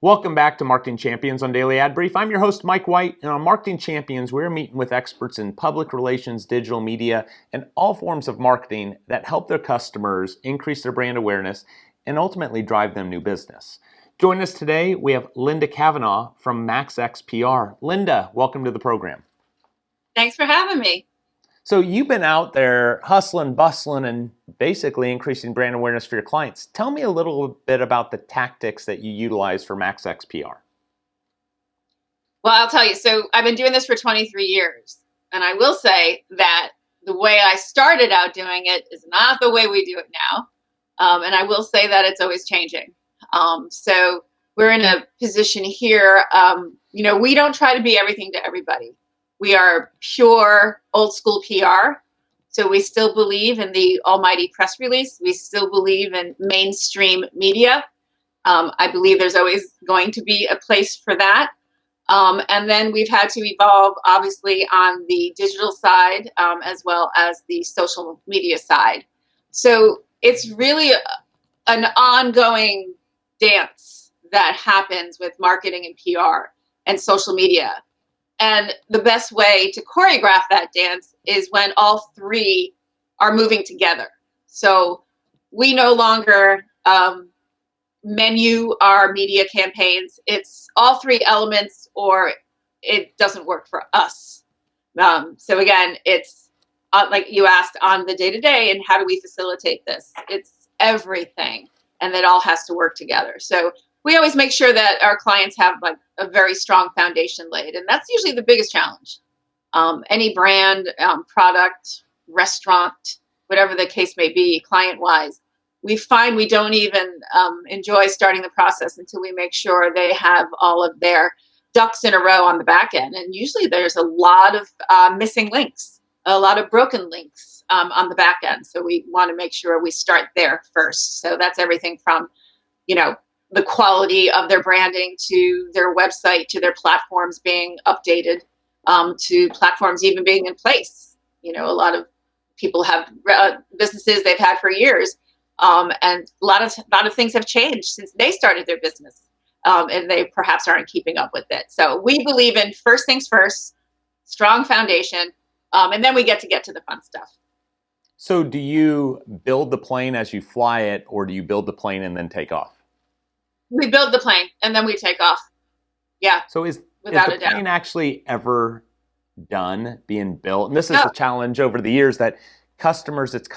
Welcome back to Marketing Champions on Daily Ad Brief. I'm your host, Mike White, and on Marketing Champions, we're meeting with experts in public relations, digital media, and all forms of marketing that help their customers increase their brand awareness and ultimately drive them new business. Joining us today, we have Linda Kavanagh from MaxEX Pr. Linda, welcome to the program. Thanks for having me. So you've been out there hustling, bustling, and basically increasing brand awareness for your clients. Tell me a little bit about the tactics that you utilize for MaxEX Pr. Well, I'll tell you. So I've been doing this for 23 years. And I will say that the way I started out doing it is not the way we do it now. And I will say that it's always changing. So we're in a position here, we don't try to be everything to everybody. We are pure old school PR. So we still believe in the almighty press release. We still believe in mainstream media. I believe there's always going to be a place for that. And then we've had to evolve, obviously, on the digital side as well as the social media side. So it's really an ongoing dance that happens with marketing and PR and social media. And the best way to choreograph that dance is when all three are moving together. So we no longer menu our media campaigns. It's all three elements or it doesn't work for us. So again, it's like you asked on the day-to-day and how do we facilitate this? It's everything and it all has to work together. So we always make sure that our clients have like a very strong foundation laid. And that's usually the biggest challenge. Any brand, product, restaurant, whatever the case may be, client-wise, we find we don't even enjoy starting the process until we make sure they have all of their ducks in a row on the back end. And usually there's a lot of missing links, a lot of broken links on the back end. So we want to make sure we start there first. So that's everything from, the quality of their branding to their website, to their platforms being updated, to platforms even being in place. A lot of people have businesses they've had for years, and a lot of things have changed since they started their business, and they perhaps aren't keeping up with it. So we believe in first things first, strong foundation, and then we get to the fun stuff. So do you build the plane as you fly it, or do you build the plane and then take off? We build the plane and then we take off. Yeah. So is the plane actually ever done being built? And this is a challenge over the years that customers, it's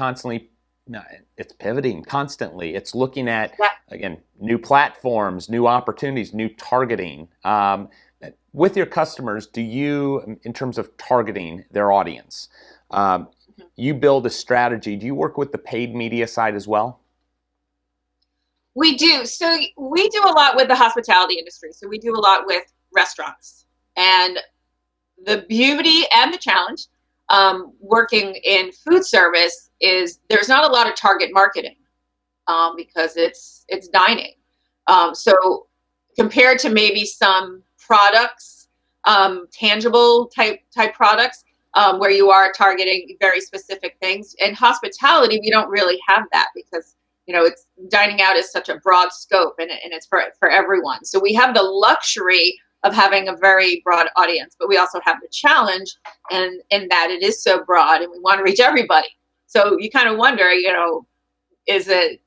pivoting constantly. It's looking at, again, new platforms, new opportunities, new targeting. With your customers, do you, in terms of targeting their audience, you build a strategy. Do you work with the paid media side as well? We do. So we do a lot with the hospitality industry. So we do a lot with restaurants. And the beauty and the challenge working in food service is there's not a lot of target marketing because it's dining. So compared to maybe some products, tangible type products, where you are targeting very specific things. In hospitality, we don't really have that because it's dining out is such a broad scope and it's for everyone. So we have the luxury of having a very broad audience, but we also have the challenge in that it is so broad and we want to reach everybody. So you kind of wonder, is it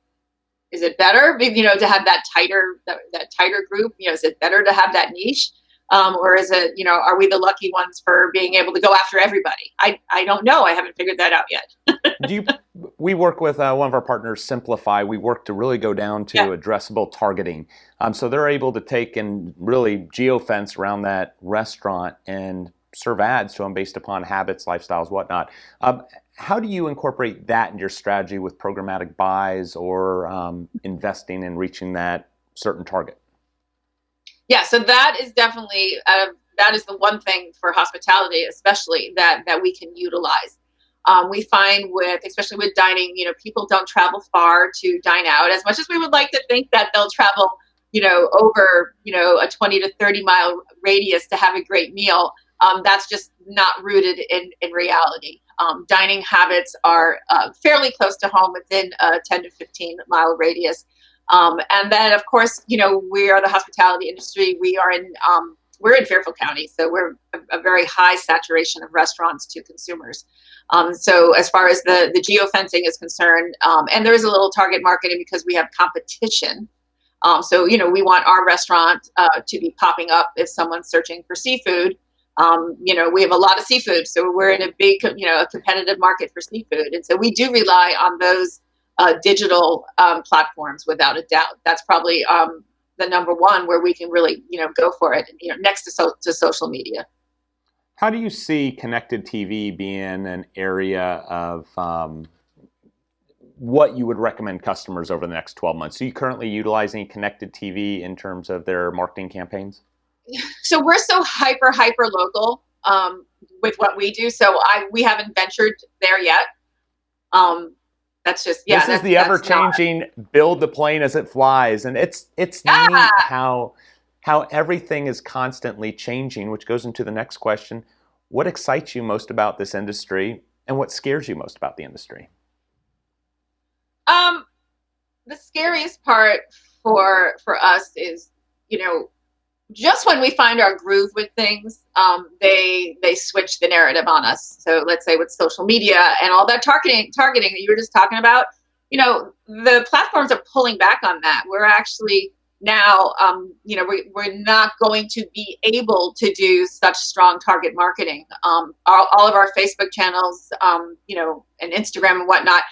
better, to have that tighter group? Is it better to have that niche? Or is it, are we the lucky ones for being able to go after everybody? I don't know. I haven't figured that out yet. We work with one of our partners, Simplify. We work to really go down to addressable targeting. So they're able to take and really geofence around that restaurant and serve ads to them based upon habits, lifestyles, whatnot. How do you incorporate that in your strategy with programmatic buys or investing in reaching that certain target? Yeah, so that is definitely, that is the one thing for hospitality, especially that we can utilize. We find especially with dining, people don't travel far to dine out as much as we would like to think that they'll travel, over, a 20 to 30 mile radius to have a great meal. That's just not rooted in reality. Dining habits are fairly close to home within a 10 to 15 mile radius. And then, of course, we are the hospitality industry. We're in Fairfield County, so we're a very high saturation of restaurants to consumers. So as far as the geofencing is concerned, and there is a little target marketing because we have competition. So, we want our restaurant to be popping up if someone's searching for seafood. We have a lot of seafood, so we're in a big, a competitive market for seafood. And so we do rely on those digital platforms without a doubt. That's probably the number one where we can really, go for it, next to social media. How do you see connected TV being an area of what you would recommend customers over the next 12 months? Are you currently utilizing connected TV in terms of their marketing campaigns? So we're so hyper local with what we do. So we haven't ventured there yet. That's just, yeah. This is the ever-changing build the plane as it flies, and it's neat how everything is constantly changing, which goes into the next question. What excites you most about this industry, and what scares you most about the industry? The scariest part for us is, just when we find our groove with things, they switch the narrative on us. So let's say with social media and all that targeting that you were just talking about, the platforms are pulling back on that. We're actually now, we're not going to be able to do such strong target marketing. All of our Facebook channels, and Instagram and whatnot,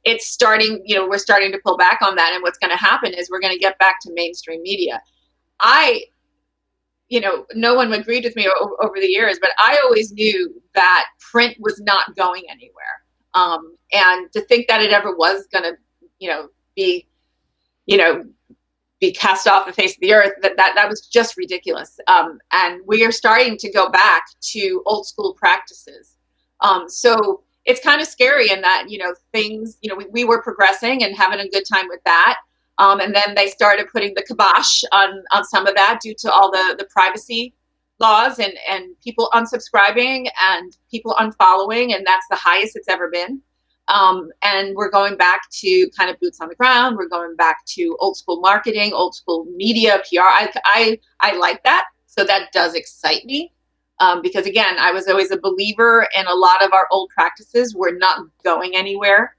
it's starting, we're starting to pull back on that. And what's going to happen is we're going to get back to mainstream media. No one agreed with me over the years, but I always knew that print was not going anywhere. And to think that it ever was going to, be cast off the face of the earth, that was just ridiculous. And we are starting to go back to old school practices. So it's kind of scary in that, things, we were progressing and having a good time with that. And then they started putting the kibosh on some of that due to all the privacy laws and people unsubscribing and people unfollowing. And that's the highest it's ever been. And we're going back to kind of boots on the ground. We're going back to old school marketing, old school media, PR. I like that. So that does excite me. Because again, I was always a believer in a lot of our old practices were not going anywhere.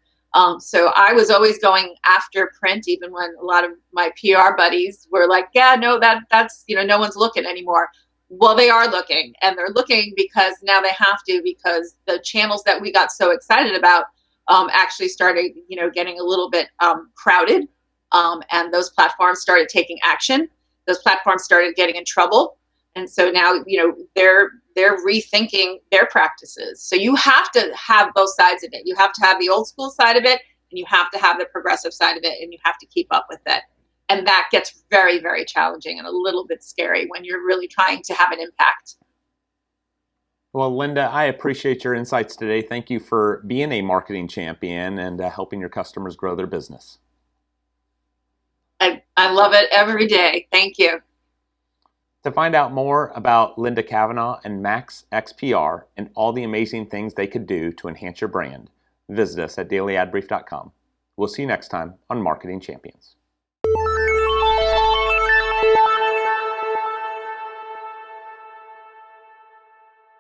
So I was always going after print, even when a lot of my PR buddies were like, yeah, no, that's, no one's looking anymore. Well, they are looking, and they're looking because now they have to, because the channels that we got so excited about actually started, getting a little bit crowded. And those platforms started taking action. Those platforms started getting in trouble. And so now, they're rethinking their practices. So you have to have both sides of it. You have to have the old school side of it, and you have to have the progressive side of it, and you have to keep up with it. And that gets very, very challenging and a little bit scary when you're really trying to have an impact. Well, Linda, I appreciate your insights today. Thank you for being a marketing champion and helping your customers grow their business. I love it every day. Thank you. To find out more about Linda Kavanagh and MaxEX Pr and all the amazing things they could do to enhance your brand, visit us at dailyadbrief.com. We'll see you next time on Marketing Champions.